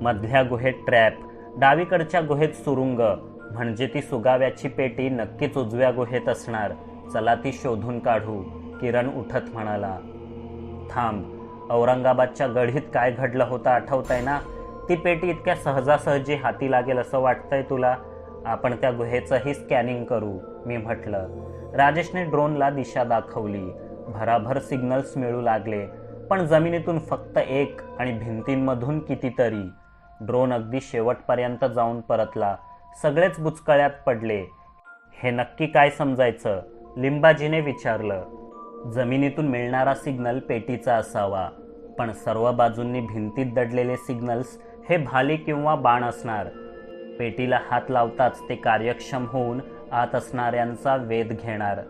मधल्या गुहेत ट्रॅप, डावीकडच्या गुहेत सुरुंग, म्हणजे ती सुगाव्याची पेटी नक्कीच उजव्या गुहेत असणार. चला ती शोधून काढू, किरण उठत म्हणाला. थांब, औरंगाबादच्या गढीत काय घडलं होतं आठवतंय ना? ती पेटी इतक्या सहजासहजी हाती लागेल असं वाटतंय तुला? आपण त्या गुहेचंही स्कॅनिंग करू, मी म्हटलं. राजेशने ड्रोनला दिशा दाखवली. भराभर सिग्नल्स मिळू लागले, पण जमिनीतून फक्त एक आणि भिंतींमधून कितीतरी. ड्रोन अगदी शेवटपर्यंत जाऊन परतला. सगळेच बुचकळ्यात पडले. हे नक्की काय समजायचं? लिंबाजीने विचारलं. जमिनीतून मिळणारा सिग्नल पेटीचा असावा, पण सर्व बाजूंनी भिंतीत दडलेले सिग्नल्स हे भाले किंवा बाण असणार. पेटीला हात लावताच ते कार्यक्षम होऊन आत असणाऱ्यांचा वेध घेणार.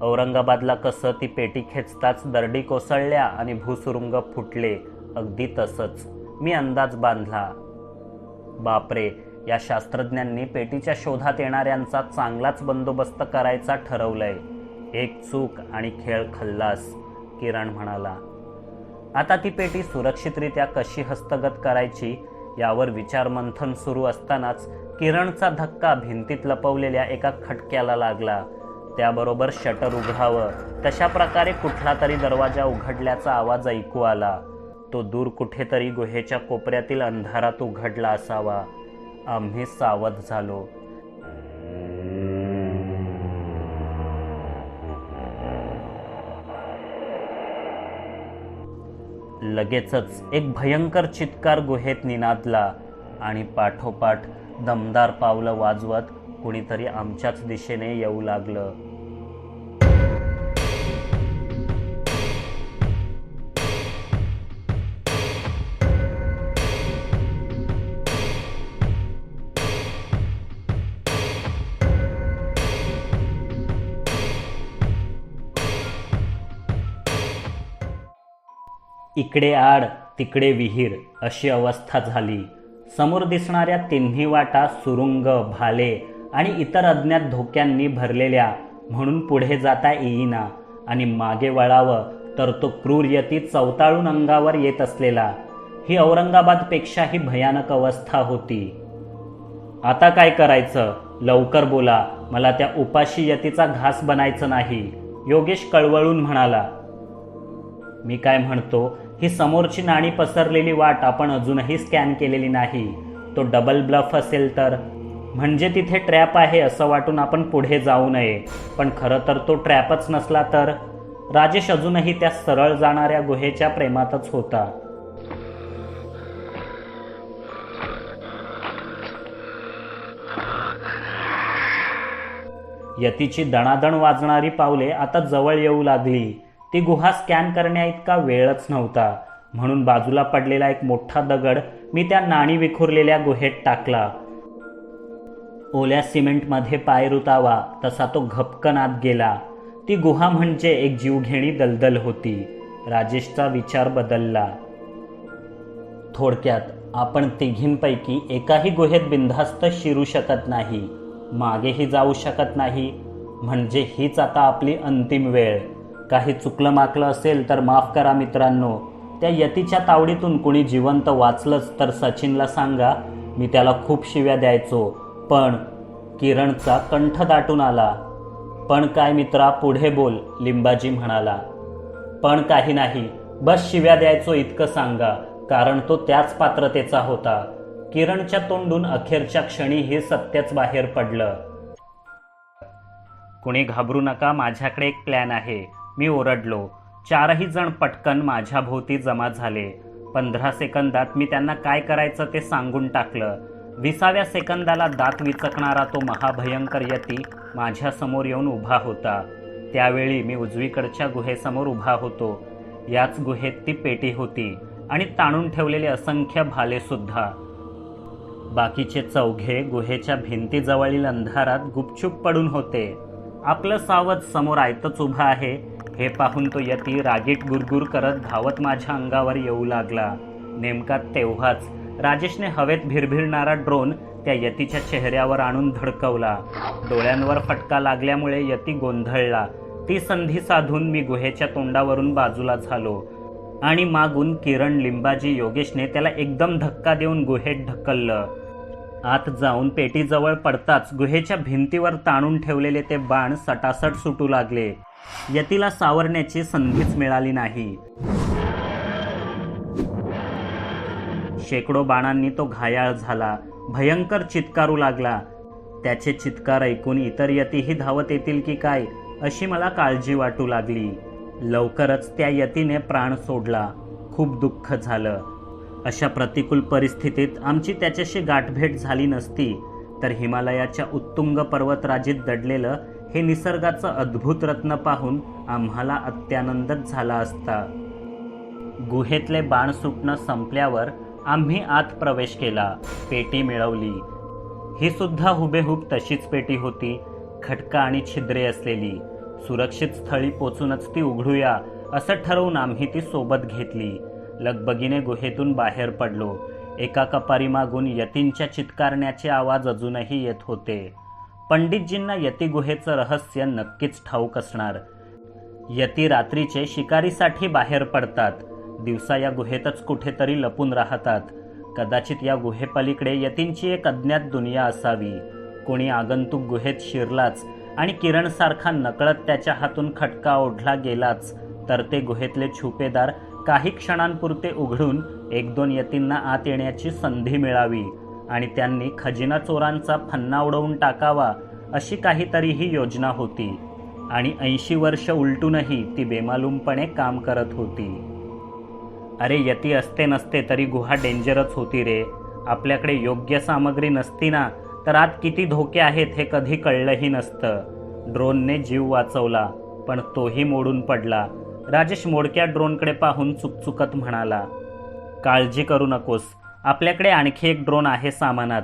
औरंगाबादला कसं ती पेटी खेचताच दरडी कोसळल्या आणि भूसुरुंग फुटले, अगदी तसंच मी अंदाज बांधला. बापरे, या शास्त्रज्ञांनी पेटीच्या शोधात येणाऱ्यांचा चांगलाच बंदोबस्त करायचा ठरवलंय. एक चूक आणि खेळ खल्लास, किरण म्हणाला. आता ती पेटी सुरक्षितरित्या कशी हस्तगत करायची यावर विचारमंथन सुरू असतानाच किरणचा धक्का भिंतीत लपवलेल्या एका खटक्याला लागला. त्याबरोबर शटर उघडावं तशा प्रकारे कुठला तरी दरवाजा उघडल्याचा आवाज ऐकू आला. तो दूर कुठेतरी गुहेच्या कोपऱ्यातील अंधारात उघडला असावा. आम्ही सावध झालो. लगेचच एक भयंकर चित्कार गुहेत निनादला आणि पाठोपाठ दमदार पावलं वाजवत कुणीतरी आमच्याच दिशेने येऊ लागलं. इकडे आड तिकडे विहीर अशी अवस्था झाली. समोर दिसणाऱ्या तिन्ही वाटा सुरुंग, भाले आणि इतर अज्ञात धोक्यांनी भरलेल्या म्हणून पुढे जाता येईना, आणि मागे वळावं तर तो क्रूर यती चवताळून अंगावर येत असलेला. ही औरंगाबादपेक्षाही भयानक अवस्था होती. आता काय करायचं? लवकर बोला, मला त्या उपाशी यतीचा घास बनायचं नाही, योगेश कळवळून म्हणाला. मी काय म्हणतो, ही समोरची नाणी पसरलेली वाट आपण अजूनही स्कॅन केलेली नाही. तो डबल ब्लफ असेल तर? म्हणजे तिथे ट्रॅप आहे असं वाटून आपण पुढे जाऊ नये, पण खरं तर तो ट्रॅपच नसला तर? राजेश अजूनही त्या सरळ जाणाऱ्या गुहेच्या प्रेमातच होता. यतीची दणादण वाजणारी पावले आता जवळ येऊ लागली. ती गुहा स्कॅन करण्या इतका वेळच नव्हता, म्हणून बाजूला पडलेला एक मोठा दगड मी त्या नाणी विखुरलेल्या गुहेत टाकला. ओल्या सिमेंटमध्ये पाय रुतावा तसा तो घपकन आत गेला. ती गुहा म्हणजे एक जीवघेणी दलदल होती. राजेशचा विचार बदलला. थोडक्यात आपण तिघींपैकी एकाही गुहेत बिनधास्त शिरू शकत नाही, मागेही जाऊ शकत नाही. म्हणजे हीच आता आपली अंतिम वेळ. काही चुकलं माकलं असेल तर माफ करा मित्रांनो. त्या यतीच्या तावडीतून कुणी जिवंत वाचलंच तर सचिनला सांगा, मी त्याला खूप शिव्या द्यायचो. पण किरणचा कंठ दाटून आला. पण काय मित्रा, पुढे बोल, लिंबाजी म्हणाला. पण काही नाही, बस शिव्या द्यायचो इतकं सांगा, कारण तो त्याच पात्रतेचा होता. किरणच्या तोंडून अखेरच्या क्षणी हे सत्यच बाहेर पडलं. कुणी घाबरू नका, माझ्याकडे एक प्लॅन आहे, मी ओरडलो. चारही जण पटकन माझ्या भोवती जमा झाले. 15 सेकंदात मी त्यांना काय करायचं ते सांगून टाकलं. 20व्या सेकंदाला दात विचकणारा तो महाभयंकर यती माझ्यासमोर येऊन उभा होता. त्यावेळी मी उजवीकडच्या गुहेसमोर उभा होतो. याच गुहेत ती पेटी होती आणि ताणून ठेवलेले असंख्य भाले सुद्धा. बाकीचे चौघे गुहेच्या भिंतीजवळील अंधारात गुपचूप पडून होते. आपलं सावध समोर आयतच उभा आहे हे पाहून तो यती रागीट गुरगुर करत धावत माझ्या अंगावर येऊ लागला. नेमका तेव्हाच राजेशने हवेत भिरभिरणारा ड्रोन त्या यतीच्या चेहऱ्यावर आणून धडकवला. डोळ्यांवर फटका लागल्यामुळे यती गोंधळला. ती संधी साधून मी गुहेच्या तोंडावरून बाजूला झालो. आणि मागून किरण, लिंबाजी, योगेशने त्याला एकदम धक्का देऊन गुहेत ढकललं. आत जाऊन पेटीजवळ पडताच गुहेच्या भिंतीवर ताणून ठेवलेले ते बाण सटासट सुटू लागले. यतीला सावरण्याची संधीच मिळाली नाही. शेकडो बाणांनी तो घायाळ झाला. भयंकर चित्कारू लागला. त्याचे चित्कार ऐकून इतर यतीही धावत येतील की काय अशी मला काळजी वाटू लागली. लवकरच त्या यतीने प्राण सोडला. खूप दुःख झालं. अशा प्रतिकूल परिस्थितीत आमची त्याच्याशी गाठभेट झाली नसती तर हिमालयाच्या उत्तुंग पर्वतराजीत दडलेलं हे निसर्गाचं अद्भुत रत्न पाहून आम्हाला अत्यानंदच झाला असता. गुहेतले बाण सुटणं संपल्यावर आम्ही आत प्रवेश केला. पेटी मिळवली. ही सुद्धा हुबेहूब तशीच पेटी होती. खटका आणि छिद्रे असलेली. सुरक्षित स्थळी पोचूनच ती उघडूया असं ठरवून आम्ही ती सोबत घेतली. लगबगीने गुहेतून बाहेर पडलो. एका कपारी मागून यतींच्या चित्कारण्याचे आवाज अजूनही येत होते. पंडितजींना यती गुहेचं रहस्य नक्कीच ठाऊक असणार. यती रात्रीचे शिकारीसाठी बाहेर पडतात. दिवसा या गुहेतच कुठेतरी लपून राहतात. कदाचित या गुहेपलीकडे यतींची एक अज्ञात दुनिया असावी. कोणी आगंतुक गुहेत शिरलाच आणि किरणसारखा नकळत त्याच्या हातून खटका ओढला गेलाच तर ते गुहेतले छुपेदार काही क्षणांपुरते उघडून एक दोन यतींना आत येण्याची संधी मिळावी आणि त्यांनी खजिना चोरांचा फन्ना उडवून टाकावा अशी काहीतरी ही योजना होती. आणि 80 वर्ष उलटूनही ती बेमालूमपणे काम करत होती. अरे यती असते नसते तरी गुहा डेंजरच होती रे. आपल्याकडे योग्य सामग्री नसती ना तर आत किती धोके आहेत हे कधी कळलंही नसतं. ड्रोनने जीव वाचवला पण तोही मोडून पडला. राजेश मोडक्या ड्रोनकडे पाहून चुकचुकत म्हणाला, काळजी करू नकोस, आपल्याकडे आणखी एक ड्रोन आहे सामानात.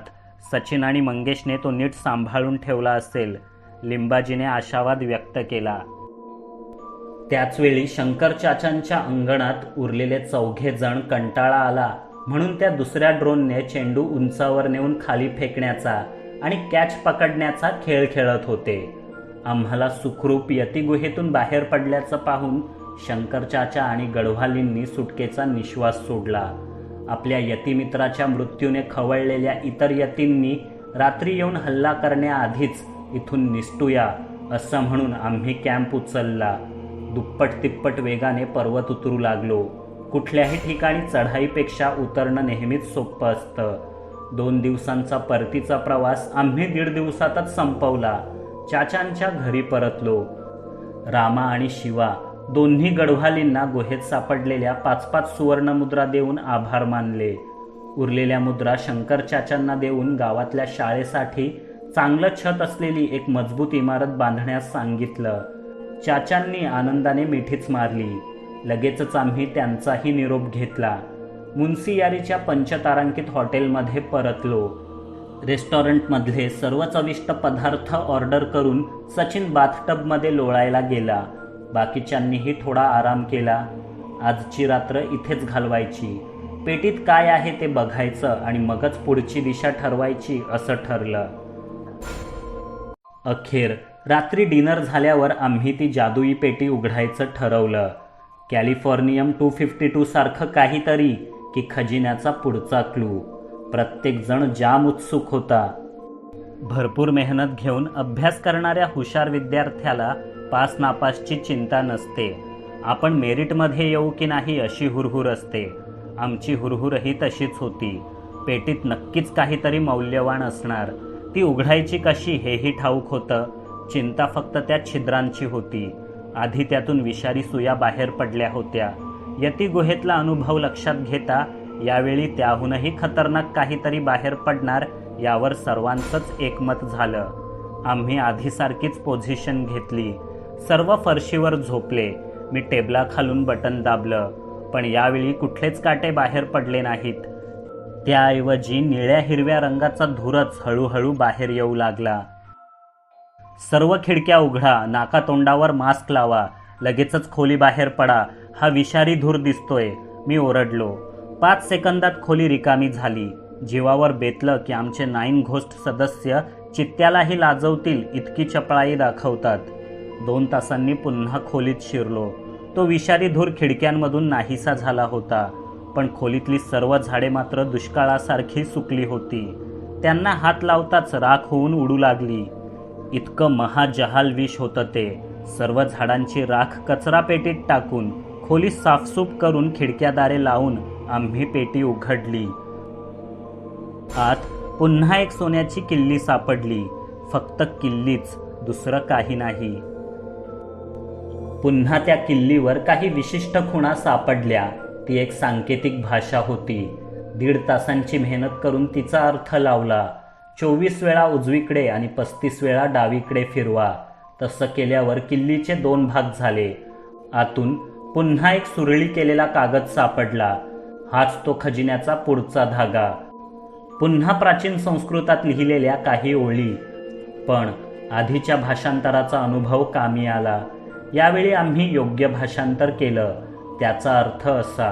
सचिन आणि मंगेशने तो नीट सांभाळून ठेवला असेल. लिंबाजीने आशावाद व्यक्त केला. त्याचवेळी शंकर चाचांच्या अंगणात उरलेले 4घे जण कंटाळा आला म्हणून त्या दुसऱ्या ड्रोनने चेंडू उंचावर नेऊन खाली फेकण्याचा आणि कॅच पकडण्याचा खेळ खेळत होते. आम्हाला सुखरूप यती गुहेतून बाहेर पडल्याचं पाहून शंकर चाचा आणि गढवालींनी सुटकेचा निश्वास सोडला. आपल्या यतिमित्राच्या मृत्यूने खवळलेल्या इतर यतींनी रात्री येऊन हल्ला करण्याआधीच इथून निसटूया असं म्हणून आम्ही कॅम्प उचलला. दुप्पट तिप्पट वेगाने पर्वत उतरू लागलो. कुठल्याही ठिकाणी चढाईपेक्षा उतरणं नेहमीच सोपं असतं. 2 दिवसांचा परतीचा प्रवास आम्ही 1.5 दिवसातच संपवला. चाचांच्या घरी परतलो. रामा आणि शिवा दोन्ही गढवालींना गुहेत सापडलेल्या 5-5 सुवर्णमुद्रा देऊन आभार मानले. उरलेल्या मुद्रा शंकर चाचांना देऊन गावातल्या शाळेसाठी चांगलं छत असलेली एक मजबूत इमारत बांधण्यास सांगितलं. चाचांनी आनंदाने मिठीच मारली. लगेचच आम्ही त्यांचाही निरोप घेतला. मुन्सियारीच्या पंचतारांकित हॉटेलमध्ये परतलो. रेस्टॉरंटमधले सर्व चविष्ट पदार्थ ऑर्डर करून सचिन बाथटबमध्ये लोळायला गेला. बाकीच्यांनीही थोडा आराम केला. आजची रात्र इथेच घालवायची. पेटीत काय आहे ते बघायचं आणि मगच पुढची दिशा ठरवायची असं ठरलं. अखेर रात्री डिनर झाल्यावर आम्ही ती जादुई पेटी उघडायचं ठरवलं. कॅलिफोर्नियम 252 सारखं काहीतरी की खजिन्याचा पुढचा क्लू. प्रत्येक जण जाम उत्सुक होता. भरपूर मेहनत घेऊन अभ्यास करणाऱ्या हुशार विद्यार्थ्याला पास नापासची चिंता नसते. आपण मेरिटमध्ये येऊ की नाही अशी हुरहुर असते. आमची हुरहुरही तशीच होती. पेटीत नक्कीच काहीतरी मौल्यवान असणार. ती उघडायची कशी हेही ठाऊक होतं. चिंता फक्त त्या छिद्रांची होती. आधी त्यातून विषारी सुया बाहेर पडल्या होत्या. यती गुहेतला अनुभव लक्षात घेता यावेळी त्याहूनही खतरनाक काहीतरी बाहेर पडणार यावर सर्वांचंच एकमत झालं. आम्ही आधीसारखीच पोझिशन घेतली. सर्व फरशीवर झोपले. मी टेबलाखालून बटन दाबलं पण यावेळी कुठलेच काटे बाहेर पडले नाहीत. त्याऐवजी निळ्या हिरव्या रंगाचा धूरच हळूहळू बाहेर येऊ लागला. सर्व खिडक्या उघडा, नाकातोंडावर मास्क लावा, लगेचच खोली बाहेर पडा, हा विषारी धूर दिसतोय, मी ओरडलो. 5 सेकंदात खोली रिकामी झाली. जीवावर बेतलं की आमचे 9 घोस्ट सदस्य चित्त्यालाही लाजवतील इतकी चपळाई दाखवतात. 2 तासांनी पुन्हा खोलीत शिरलो. तो विषारी धूर खिडक्यांमधून नाहीसा झाला होता, पण खोलीतली सर्व झाडे मात्र दुष्काळासारखी सुकली होती. त्यांना हात लावताच राख होऊन उडू लागली. इतकं महाजहाल विष होतं ते. सर्व झाडांची राख कचरा पेटीत टाकून, खोली साफसूफ करून, खिडक्यादारे लावून आम्ही पेटी उघडली. आत पुन्हा एक सोन्याची किल्ली सापडली. फक्त किल्लीच, दुसरं काही नाही. पुन्हा त्या किल्लीवर काही विशिष्ट खुणा सापडल्या. ती एक सांकेतिक भाषा होती. 1.5 तासांची मेहनत करून तिचा अर्थ लावला. 24 वेळा उजवीकडे आणि 35 वेळा डावीकडे फिरवा. तसं केल्यावर किल्लीचे 2 भाग झाले. आतून पुन्हा एक सुरळी केलेला कागद सापडला. हाच तो खजिन्याचा पुढचा धागा. पुन्हा प्राचीन संस्कृतात लिहिलेल्या काही ओळी. पण आधीच्या भाषांतराचा अनुभव कामी आला. यावेळी आम्ही योग्य भाषांतर केलं. त्याचा अर्थ असा: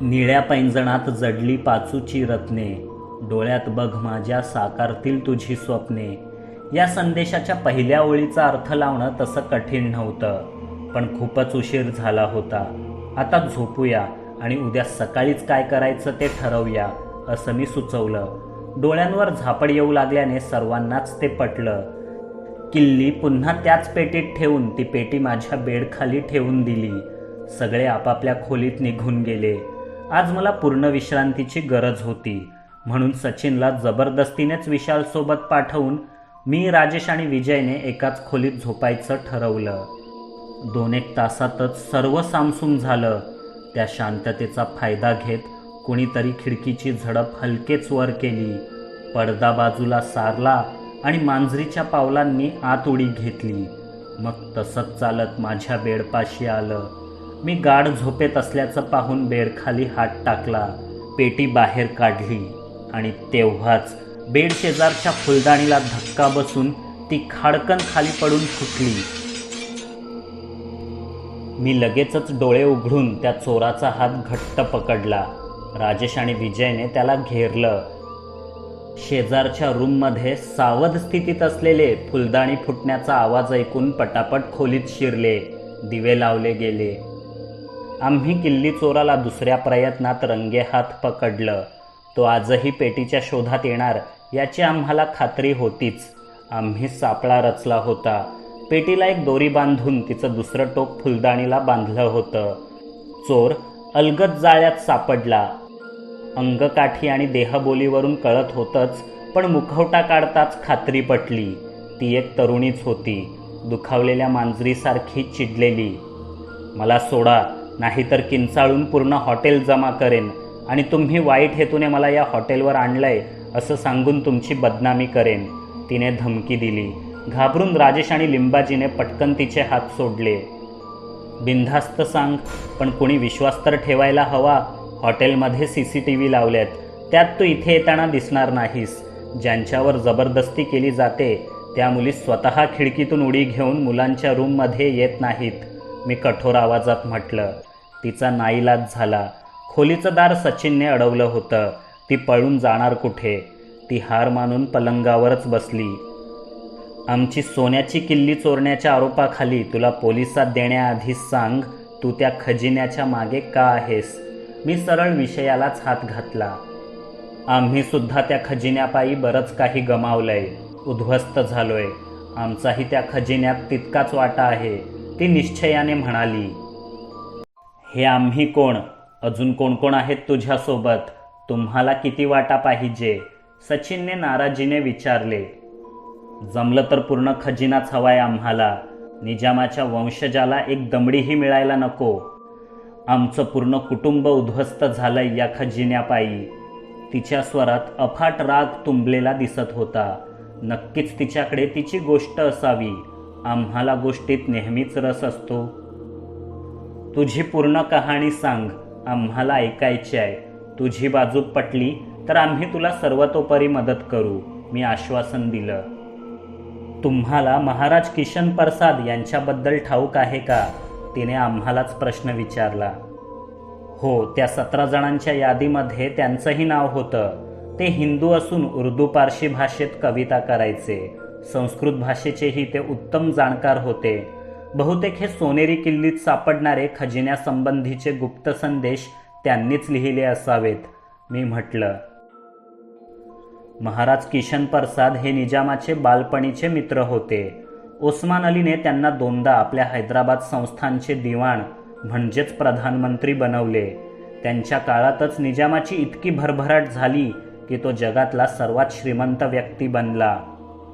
निळ्या पैंजणात जडली पाचूची रत्ने, डोळ्यात बघ माझ्या साकारतील तुझी स्वप्ने. या संदेशाच्या पहिल्या ओळीचा अर्थ लावणं तसं कठीण नव्हतं, पण खूपच उशीर झाला होता. आता झोपूया आणि उद्या सकाळीच काय करायचं ते ठरवूया, असं मी सुचवलं. डोळ्यांवर झापड येऊ लागल्याने सर्वांनाच ते पटलं. किल्ली पुन्हा त्याच पेटीत ठेवून ती पेटी माझ्या बेडखाली ठेवून दिली. सगळे आपापल्या खोलीत निघून गेले. आज मला पूर्ण विश्रांतीची गरज होती, म्हणून सचिनला जबरदस्तीनेच विशालसोबत पाठवून मी, राजेश आणि विजयने एकाच खोलीत झोपायचं ठरवलं. 2-1 तासातच सर्व सामसूम झालं. त्या शांततेचा फायदा घेत कुणीतरी खिडकीची झडप हलकेच वर केली. पडदा बाजूला सारला आणि मांजरीच्या पावलांनी आत उडी घेतली. मग तसंच चालत माझ्या बेडपाशी आलं. मी गाढ झोपेत असल्याचं पाहून बेडखाली हात टाकला, पेटी बाहेर काढली आणि तेव्हाच बेड शेजारच्या फुलदाणीला धक्का बसून ती खाडकन खाली पडून फुटली. मी लगेचच डोळे उघडून त्या चोराचा हात घट्ट पकडला. राजेश आणि विजयने त्याला घेरलं. शेजारच्या रूममध्ये सावध स्थितीत असलेले फुलदाणी फुटण्याचा आवाज ऐकून पटापट खोलीत शिरले. दिवे लावले गेले. आम्ही किल्ली चोराला दुसऱ्या प्रयत्नात रंगेहात पकडलं. तो आजही पेटीच्या शोधात येणार याची आम्हाला खात्री होतीच. आम्ही सापळा रचला होता. पेटीला एक दोरी बांधून तिचं दुसरं टोक फुलदाणीला बांधलं होतं. चोर अलगद जाळ्यात सापडला. अंगकाठी आणि देहबोलीवरून कळत होतंच, पण मुखवटा काढताच खात्री पटली. ती एक तरुणीच होती, दुखावलेल्या मांजरीसारखी चिडलेली. मला सोडा, नाहीतर किंचाळून पूर्ण हॉटेल जमा करेन आणि तुम्ही वाईट हेतूने मला या हॉटेलवर आणलंय असं सांगून तुमची बदनामी करेन, तिने धमकी दिली. घाबरून राजेश आणि लिंबाजीने पटकन तिचे हात सोडले. बिनधास्त सांग, पण कोणी विश्वास तर ठेवायला हवा. हॉटेलमध्ये CCTV लावल्यात, त्यात तू इथे येताना दिसणार नाहीस. ज्यांच्यावर जबरदस्ती केली जाते त्या मुली स्वतः खिडकीतून उडी घेऊन मुलांच्या रूममध्ये येत नाहीत, मी कठोर आवाजात म्हटलं. तिचा नाईलाज झाला. खोलीचं दार सचिनने अडवलं होतं. ती पळून जाणार कुठे? ती हार मानून पलंगावरच बसली. आमची सोन्याची किल्ली चोरण्याच्या आरोपाखाली तुला पोलिसात देण्याआधीच सांग, तू त्या खजिन्याच्या मागे का आहेस? मी सरळ विषयालाच हात घातला. आम्ही सुद्धा त्या खजिन्यापायी बरंच काही गमावलंय, उद्ध्वस्त झालोय. आमचाही त्या खजिन्यात तितकाच वाटा आहे, ती निश्चयाने म्हणाली. हे आम्ही कोण? अजून कोण कोण आहेत तुझ्यासोबत? तुम्हाला किती वाटा पाहिजे? सचिनने नाराजीने विचारले. जमलं तर पूर्ण खजिनाच हवाय आम्हाला. निजामाच्या वंशजाला एक दमडीही मिळायला नको. आमचं पूर्ण कुटुंब उद्ध्वस्त झालंय या खजिन्यापायी. तिच्या स्वरात अफाट राग तुंबलेला दिसत होता. नक्कीच तिच्याकडे तिची गोष्ट असावी. आम्हाला गोष्टीत नेहमीच रस असतो. तुझी पूर्ण कहाणी सांग, आम्हाला ऐकायची आहे. तुझी बाजू पटली तर आम्ही तुला सर्वतोपरी मदत करू, मी आश्वासन दिलं. तुम्हाला महाराज किशन प्रसाद यांच्याबद्दल ठाऊक आहे का? तिने आम्हालाच प्रश्न विचारला. हो, त्या 17 जणांच्या यादीमध्ये त्यांचंही नाव होतं. ते हिंदू असून उर्दू पारशी भाषेत कविता करायचे. संस्कृत भाषेचेही ते उत्तम जाणकार होते. बहुतेक हे सोनेरी किल्लीत सापडणारे खजिन्यासंबंधीचे गुप्त संदेश त्यांनीच लिहिले असावेत, मी म्हटलं. महाराज किशन प्रसाद हे निजामाचे बालपणीचे मित्र होते. ओस्मान अलीने त्यांना 2दा आपल्या हैदराबाद संस्थानचे दिवाण म्हणजेच प्रधानमंत्री बनवले. त्यांच्या काळातच निजामाची इतकी भरभराट झाली की तो जगातला सर्वात श्रीमंत व्यक्ती बनला.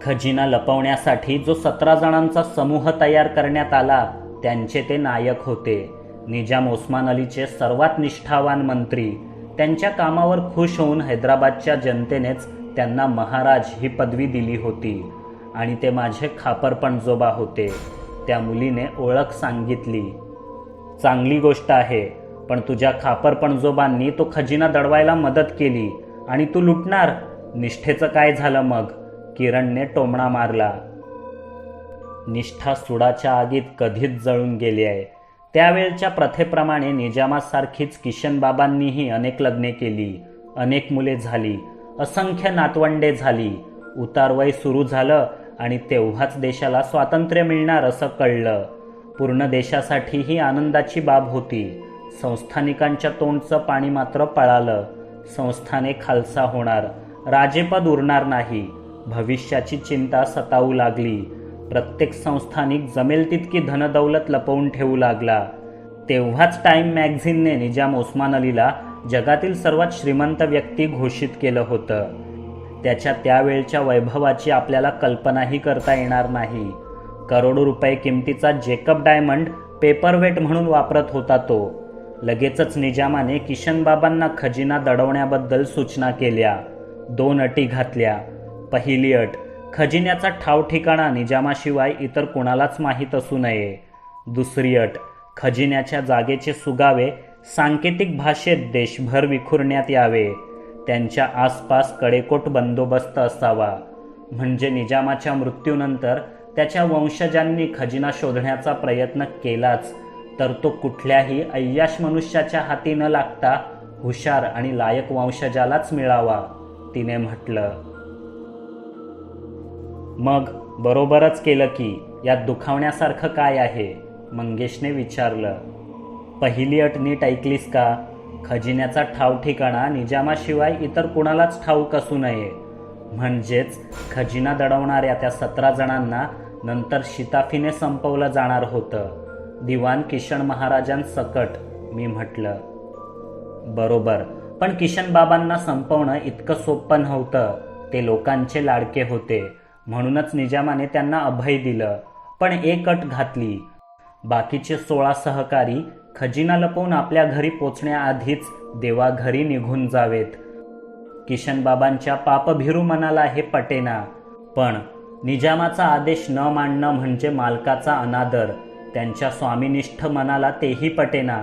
खजिना लपवण्यासाठी जो 17 जणांचा समूह तयार करण्यात आला त्यांचे ते नायक होते. निजाम ओस्मान अलीचे सर्वात निष्ठावान मंत्री. त्यांच्या कामावर खुश होऊन हैदराबादच्या जनतेनेच त्यांना महाराज ही पदवी दिली होती आणि ते माझे खापरपणजोबा होते. त्या मुलीने ओळख सांगितली. चांगली गोष्ट आहे, पण तुझ्या खापरपणजोबांनी तो खजिना दडवायला मदत केली आणि तू लुटणार. निष्ठेचं काय झालं मग? किरणने टोमणा मारला. निष्ठा सुडाच्या आगीत कधीच जळून गेली आहे. त्यावेळच्या प्रथेप्रमाणे निजामासारखीच किशनबाबांनीही अनेक लग्ने केली, अनेक मुले झाली, असंख्य नातवंडे झाली. उतारवय सुरू झालं आणि तेव्हाच देशाला स्वातंत्र्य मिळणार असं कळलं. पूर्ण देशासाठी ही आनंदाची बाब होती. संस्थानिकांच्या तोंडचं पाणी मात्र पळालं. संस्थाने खालसा होणार, राजेपद उरणार नाही. भविष्याची चिंता सतावू लागली. प्रत्येक संस्थानिक जमेल तितकी धनदौलत लपवून ठेवू लागला. तेव्हाच टाइम मॅगझिनने निजाम ओस्मान अलीला जगातील सर्वात श्रीमंत व्यक्ती घोषित केलं होतं. त्याच्या त्यावेळच्या वैभवाची आपल्याला कल्पनाही करता येणार नाही. करोडो रुपये किमतीचा जेकब डायमंड पेपरवेट म्हणून वापरत होता तो. लगेचच निजामाने किशनबाबांना खजिना दडवण्याबद्दल सूचना केल्या. 2 अटी घातल्या. पहिली अट, खजिन्याचा ठाव ठिकाणा निजामाशिवाय इतर कोणालाच माहीत असू नये. दुसरी अट, खजिन्याच्या जागेचे सुगावे सांकेतिक भाषेत देशभर विखुरण्यात यावे. त्यांच्या आसपास कडेकोट बंदोबस्त असावा. म्हणजे निजामाच्या मृत्यूनंतर त्याच्या वंशजांनी खजिना शोधण्याचा प्रयत्न केलाच तर तो कुठल्याही अय्याश मनुष्याच्या हाती न लागता हुशार आणि लायक वंशजालाच मिळावा, तिने म्हटलं. मग बरोबरच केलं की. यात दुखावण्यासारखं काय आहे? मंगेशने विचारलं. पहिली अट नीट ऐकलीस का? खजिन्याचा ठाव ठिकाणा निजामाशिवाय इतर कुणालाच ठाऊक असू नये. म्हणजेच खजिना दडवणाऱ्या त्या 17 जणांना नंतर शिताफीने संपवलं जाणार होतं, दिवाण किशन महाराजांसकट, मी म्हटलं. बरोबर, पण किशनबाबांना संपवणं इतकं सोपं नव्हतं. ते लोकांचे लाडके होते, म्हणूनच निजामाने त्यांना अभय दिलं. पण एक अट घातली. बाकीचे 16 सहकारी खजिना लपवून आपल्या घरी पोचण्याआधीच देवाघरी निघून जावेत. किशनबाबांच्या पापभिरू मनाला हे पटेना, पण निजामाचा आदेश न मानणं म्हणजे मालकाचा अनादर. त्यांच्या स्वामिनिष्ठ मनाला तेही पटेना.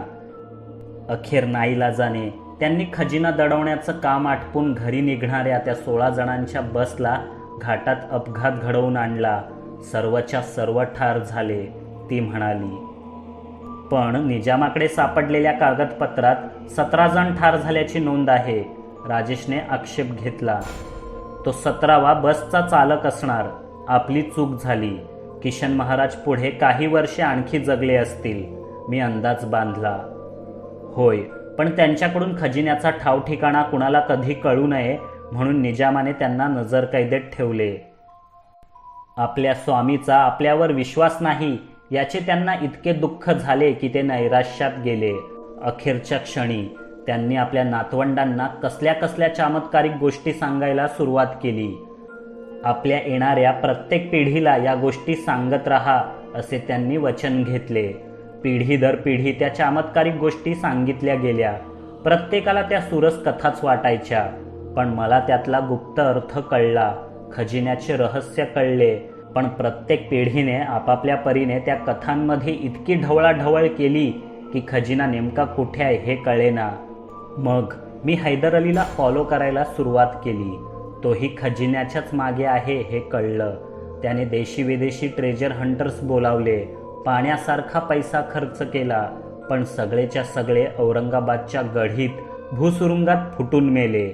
अखेर नाईलाजाने त्यांनी खजिना दडवण्याचं काम आटपून घरी निघणाऱ्या त्या 16 जणांच्या बसला घाटात अपघात घडवून आणला. सर्वच्या सर्व ठार झाले, ती म्हणाली. पण निजामाकडे सापडलेल्या कागदपत्रात 17 जण ठार झाल्याची नोंद आहे, राजेशने आक्षेप घेतला. तो 17वा बसचा चालक असणार. आपली चूक झाली. किशन महाराज पुढे काही वर्षे आणखी जगले असतील, मी अंदाज बांधला. होय, पण त्यांच्याकडून खजिन्याचा ठाव ठिकाणा कुणाला कधी कळू नये म्हणून निजामाने त्यांना नजरकैदेत ठेवले. आपल्या स्वामीचा आपल्यावर विश्वास नाही याचे त्यांना इतके दुःख झाले की ते नैराश्यात गेले. अखेरच्या क्षणी त्यांनी आपल्या नातवंडांना कसल्या कसल्या चमत्कारिक गोष्टी सांगायला सुरुवात केली. आपल्या येणाऱ्या प्रत्येक पिढीला या गोष्टी सांगत राहा असे त्यांनी वचन घेतले. पिढी दर पिढी त्या चमत्कारिक गोष्टी सांगितल्या गेल्या. प्रत्येकाला त्या सुरस कथाच वाटायच्या, पण मला त्यातला गुप्त अर्थ कळला, खजिन्याचे रहस्य कळले. पण प्रत्येक पिढीने आपापल्या परीने त्या कथांमध्ये इतकी ढवळाढवळ केली की खजिना नेमका कुठे आहे हे कळेना. मग मी हैदर अलीला फॉलो करायला सुरुवात केली. तोही खजिन्याच्याच मागे आहे हे कळलं. त्याने देशी विदेशी ट्रेजर हंटर्स बोलावले, पाण्यासारखा पैसा खर्च केला, पण सगळेच्या सगळे औरंगाबादच्या गढीत भूसुरुंगात फुटून मेले.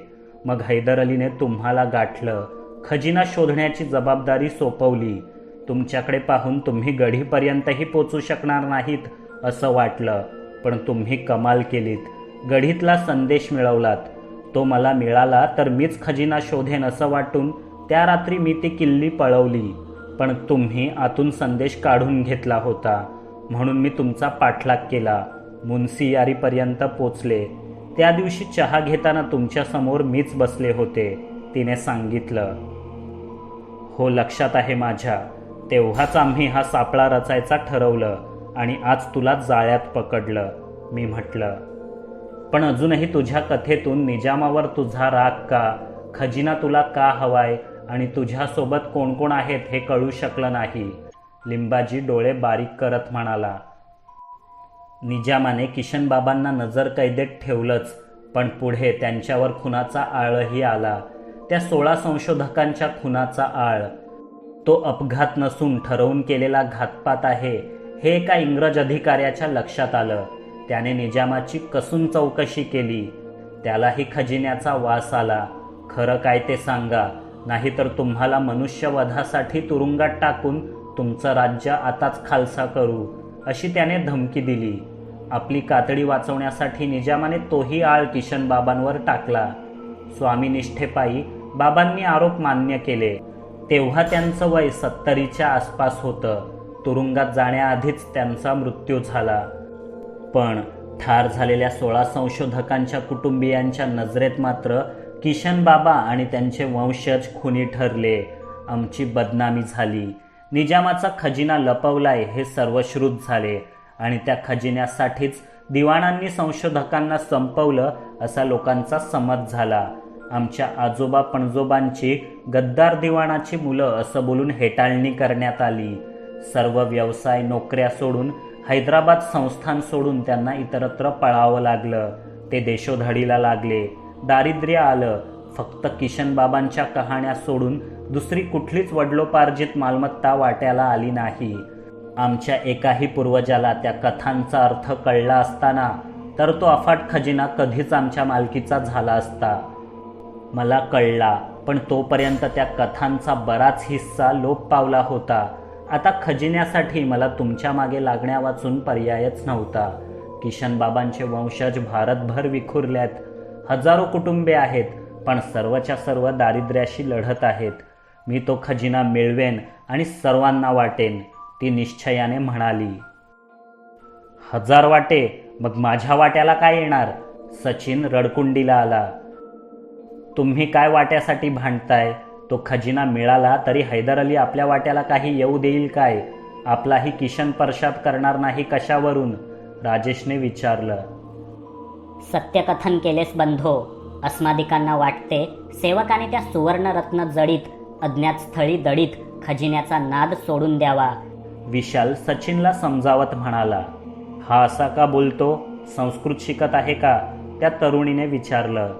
मग हैदर अलीने तुम्हाला गाठलं, खजिना शोधण्याची जबाबदारी सोपवली. तुमच्याकडे पाहून तुम्ही गढीपर्यंतही पोचू शकणार नाहीत असं वाटलं, पण तुम्ही कमाल केलीत. गढीतला संदेश मिळवलात. तो मला मिळाला तर मीच खजिना शोधेन असं वाटून त्या रात्री मी ती किल्ली पळवली, पण तुम्ही आतून संदेश काढून घेतला होता म्हणून मी तुमचा पाठलाग केला. मुन्सियारीपर्यंत पोचले. त्या दिवशी चहा घेताना तुमच्यासमोर मीच बसले होते, तिने सांगितलं. हो, लक्षात आहे माझ्या. तेव्हाच आम्ही हा सापळा रचायचा ठरवलं आणि आज तुला जाळ्यात पकडलं, मी म्हटलं. पण अजूनही तुझ्या कथेतून निजामावर तुझा राग का, खजिना तुला का हवाय आणि तुझ्यासोबत कोण कोण आहेत हे कळू शकलं नाही. लिंबाजी डोळे बारीक करत म्हणाला. निजामाने किशनबाबांना नजर कैदेत ठेवलंच, पण पुढे त्यांच्यावर खुनाचा आळही आला. त्या 16 संशोधकांच्या खुनाचा आळ. तो अपघात नसून ठरवून केलेला घातपात आहे हे एका इंग्रज अधिकाऱ्याच्या लक्षात आलं. त्याने निजामाची कसून चौकशी केली. त्यालाही खजिन्याचा वास आला. खरं काय ते सांगा, नाहीतर तुम्हाला मनुष्यवधासाठी तुरुंगात टाकून तुमचं राज्य आताच खालसा करू, अशी त्याने धमकी दिली. आपली कातडी वाचवण्यासाठी निजामाने तोही आळ किशनबाबांवर टाकला. स्वामीनिष्ठेपायी बाबांनी आरोप मान्य केले. तेव्हा त्यांचं वय 70च्या आसपास होतं. तुरुंगात जाण्याआधीच त्यांचा मृत्यू झाला. पण ठार झालेल्या 16 संशोधकांच्या कुटुंबियांच्या नजरेत मात्र किशनबाबा आणि त्यांचे वंशज खुनी ठरले. आमची बदनामी झाली. निजामाचा खजिना लपवलाय हे सर्वश्रुत झाले आणि त्या खजिन्यासाठीच दिवाणांनी संशोधकांना संपवलं असा लोकांचा समज झाला. आमच्या आजोबा पणजोबांची गद्दार दिवाणाची मुलं असं बोलून हेटाळणी करण्यात आली. सर्व व्यवसाय नोकऱ्या सोडून, हैदराबाद संस्थान सोडून त्यांना इतरत्र पळावं लागलं. ते देशोधडीला लागले. दारिद्र्य आलं. फक्त किशनबाबांच्या कहाण्या सोडून दुसरी कुठलीच वडलोपार्जित मालमत्ता वाट्याला आली नाही. आमच्या एकाही पूर्वजाला त्या कथांचा अर्थ कळला असताना तर तो अफाट खजिना कधीच आमच्या मालकीचा झाला असता. मला कळला, पण तोपर्यंत त्या कथांचा बराच हिस्सा लोप पावला होता. आता खजिन्यासाठी मला तुमच्या मागे लागण्यावाचून पर्यायच नव्हता. किशनबाबांचे वंशज भारतभर विखुरल्यात. हजारो कुटुंबे आहेत, पण सर्वच्या सर्व दारिद्र्याशी लढत आहेत. मी तो खजिना मिळवेन आणि सर्वांना वाटेन, ती निश्चयाने म्हणाली. 1000 वाटे? मग माझ्या वाट्याला काय येणार? सचिन रडकुंडीला आला. तुम्ही काय वाट्यासाठी भांडताय? तो खजिना मिळाला तरी हैदर अली आपल्या वाट्याला काही येऊ देईल काय? आपलाही किशन परशात करणार नाही कशावरून? राजेशने विचारलं. सत्यकथन केलेस बंधो. अस्मादिकांना वाटते सेवकाने त्या सुवर्णरत्न जडीत, अज्ञात स्थळी दडीत खजिन्याचा नाद सोडून द्यावा. विशाल सचिनला समजावत म्हणाला. हा असा का बोलतो? संस्कृत शिकत आहे का? त्या तरुणीने विचारलं.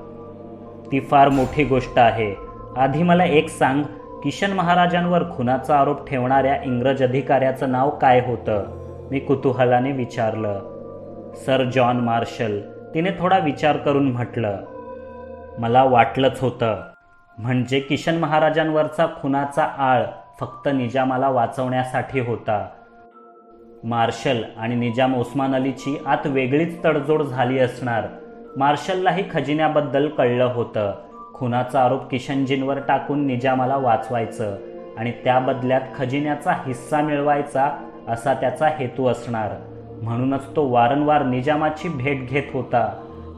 ती फार मोठी गोष्ट आहे. आधी मला एक सांग, किशन महाराजांवर खुनाचा आरोप ठेवणाऱ्या इंग्रज अधिकाऱ्याचं नाव काय होतं? मी कुतूहलाने विचारलं. सर जॉन मार्शल, तिने थोडा विचार करून म्हटलं. मला वाटलंच होतं. म्हणजे किशन महाराजांवरचा खुनाचा आळ फक्त निजामाला वाचवण्यासाठी होता. मार्शल आणि निजाम ओस्मान अलीची आत वेगळीच तडजोड झाली असणार. मार्शललाही खजिन्याबद्दल कळलं होतं. खुनाचा आरोप किशनजींवर टाकून निजामाला वाचवायचं आणि त्या बदल्यात खजिन्याचा हिस्सा मिळवायचा असा त्याचा हेतू असणार. म्हणूनच तो वारंवार निजामाची भेट घेत होता.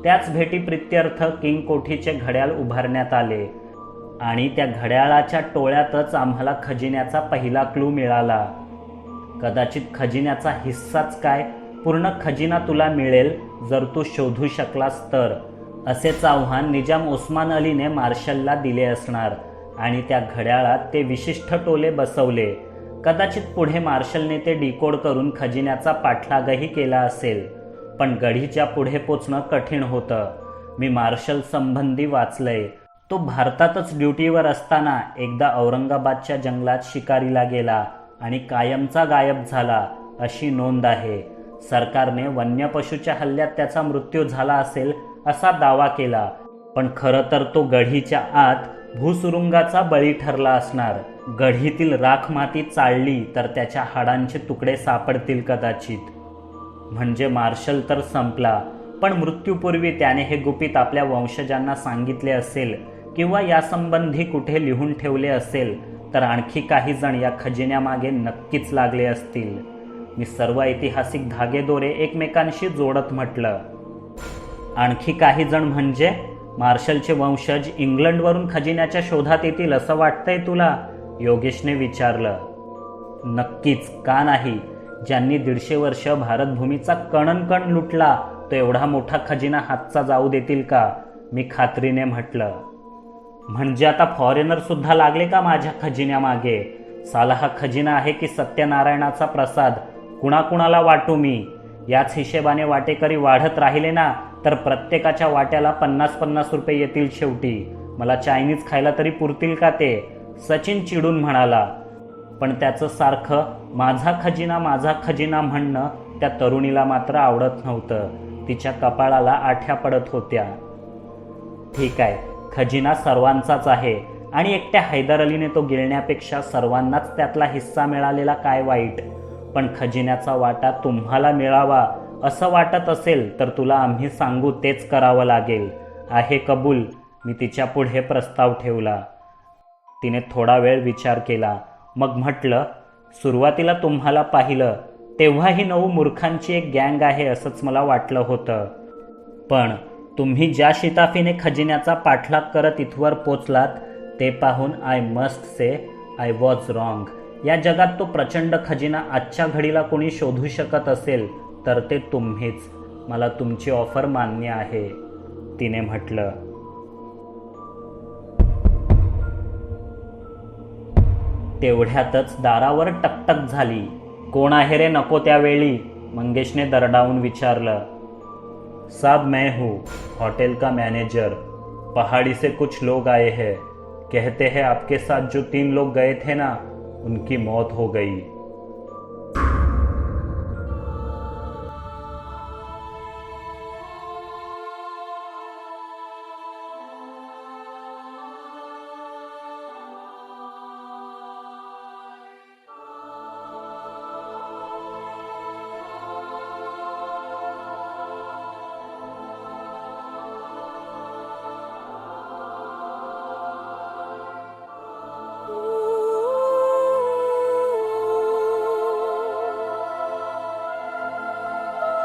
त्याच भेटीप्रित्यर्थ किंग कोठीचे घड्याळ उभारण्यात आले आणि त्या घड्याळाच्या टोळ्यातच आम्हाला खजिन्याचा पहिला क्लू मिळाला. कदाचित खजिन्याचा हिस्साच काय, पूर्ण खजिना तुला मिळेल जर तू शोधू शकलास तर, असेच आव्हान निजाम ओस्मान अलीने मार्शलला दिले असणार आणि त्या घड्याळात ते विशिष्ट टोले बसवले. कदाचित पुढे मार्शलने ते डिकोड करून खजिन्याचा पाठलागही केला असेल, पण गढीच्या पुढे पोचणं कठीण होतं. मी मार्शल संबंधी वाचलंय. तो भारतातच ड्युटीवर असताना एकदा औरंगाबादच्या जंगलात शिकारीला गेला आणि कायमचा गायब झाला अशी नोंद आहे. सरकारने वन्य पशूच्या हल्ल्यात त्याचा मृत्यू झाला असेल असा दावा केला, पण खरं तर तो गढीच्या आत भूसुरुंगाचा बळी ठरला असणार. गढीतील राख माती चाळली तर त्याच्या हाडांचे तुकडे सापडतील कदाचित. म्हणजे मार्शल तर संपला, पण मृत्यूपूर्वी त्याने हे गुपित आपल्या वंशजांना सांगितले असेल किंवा यासंबंधी कुठे लिहून ठेवले असेल तर आणखी काही जण या खजिन्यामागे नक्कीच लागले असतील. मी सर्व ऐतिहासिक धागेदोरे एकमेकांशी जोडत म्हटलं. आणखी काही जण म्हणजे मार्शलचे वंशज इंग्लंडवरून खजिन्याच्या शोधात येतील असं वाटतंय तुला? योगेशने विचारलं. नक्कीच, का नाही? ज्यांनी 150 वर्ष भारतभूमीचा कणनकण लुटला तो एवढा मोठा खजिना हातचा जाऊ देतील का? मी खात्रीने म्हटलं. म्हणजे आता फॉरेनर सुद्धा लागले का माझ्या खजिन्यामागे? साला हा खजिना आहे की सत्यनारायणाचा प्रसाद? कुणाकुणाला वाटू मी? याच हिशेबाने वाटेकरी वाढत राहिले ना तर प्रत्येकाच्या वाट्याला 50-50 रुपये येतील शेवटी. मला चायनीज खायला तरी पुरतील का ते? सचिन चिडून म्हणाला. पण त्याचं सारखं माझा खजिना म्हणणं त्या तरुणीला मात्र आवडत नव्हतं. तिच्या कपाळाला आठ्या पडत होत्या. ठीक आहे, खजिना सर्वांचाच आहे आणि एकट्या हैदर अलीने तो गिळण्यापेक्षा सर्वांनाच त्यातला हिस्सा मिळालेला काय वाईट? पण खजिन्याचा वाटा तुम्हाला मिळावा असं वाटत असेल तर तुला आम्ही सांगू तेच करावं लागेल. आहे कबूल? मी तिच्या पुढे प्रस्ताव ठेवला. तिने थोडा वेळ विचार केला. मग म्हटलं, सुरुवातीला तुम्हाला पाहिलं तेव्हा ही 9 मूर्खांची एक गँग आहे असंच मला वाटलं होतं. पण तुम्ही ज्या शिताफीने खजिन्याचा पाठलाग करत इथवर पोचलात ते पाहून I must say I was wrong. या जगात तो प्रचंड खजिना आजच्या घडीला कोणी शोधू शकत असेल तर ते तुम्हीच. मला तुमची ऑफर मान्य आहे, तिने म्हटलं. तेवढ्यातच दारावर टकटक झाली. कोण आहे रे नको त्यावेळी? मंगेशने दरडावून विचारलं. साहब मैं हूँ, होटल का मैनेजर. पहाड़ी से कुछ लोग आए हैं. कहते हैं आपके साथ जो 3 लोग गए थे ना उनकी मौत हो गई.